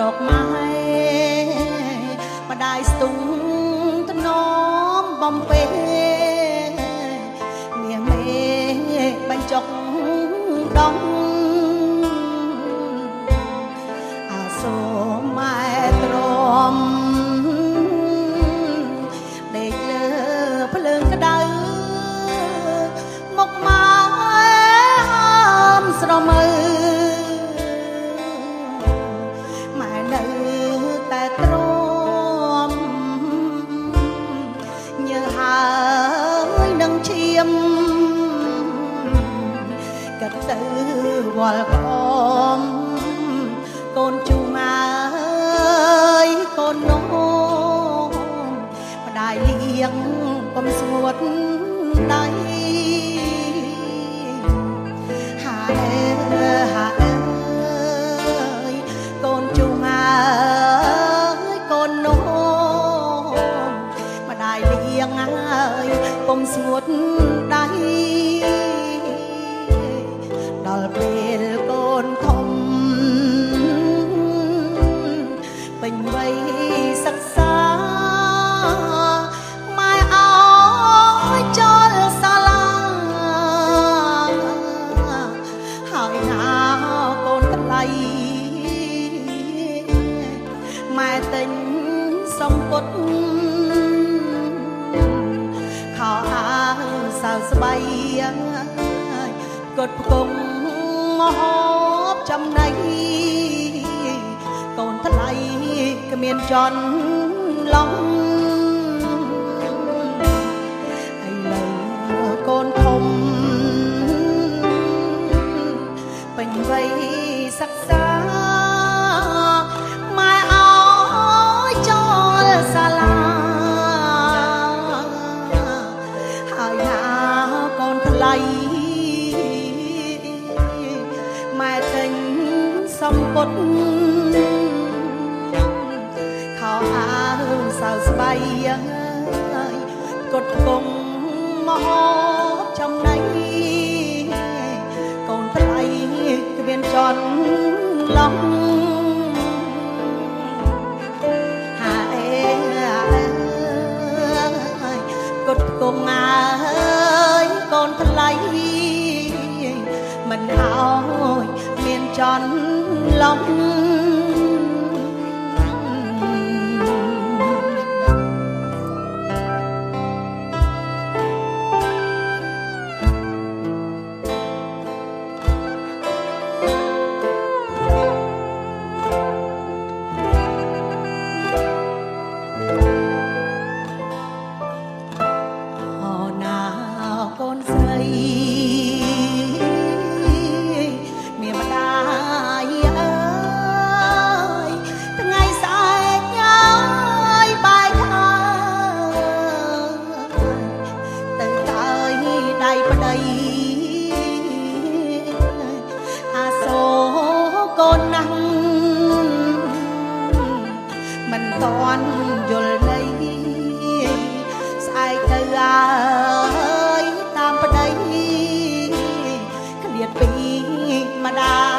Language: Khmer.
រកម៉ែម្ដាយស្ទុំថ្នមបំពេនាងមេបញ្ចុកដងអាសូមម៉ែទ្រាំដេកលើភ្លើងក្តៅមកម៉ែអមស្រមើម៉ែនៅតែទ្រាំញើសហើយនឹងឈាមកាត់ទៅវល់ខំកូនជូងអើយកូននោះម្ដាយលៀងកុំស្ងួតដៃហើយកូនជូងអើយកូននោះម្ដាយលៀងអើយកុំស្ងួតដៃដល់ពេលកូនធំពេញវ័យសិក្សាម៉ែអើយចូលសាលាហើយណាកូនថ្លៃម៉ែទិញសំពត់ខោអាវសៅស្បៃកត់ផ្គង់មហូបចំណៃកូនថ្លៃគ្មានចន់ឡងឥឡូវកូនធំពេញវ័យសិក្សាម៉ែអើយចូលសាលាហើយណាកូនថ្លៃម៉ែទិញសំពត់ខោអាវសៅស្បៃកត់ផ្គង់មហូបចំណៃកូនថ្លៃគ្មានចន់ឡងហើយកត់ផ្គង់អើយកូនថ្លៃមិនហើយមានចន់ឡងអាសូកូនណាស់មិនតាន់យល់ន័យស្អែកទៅអើយតាមប្តីឃ្លាតពីម្ដាយ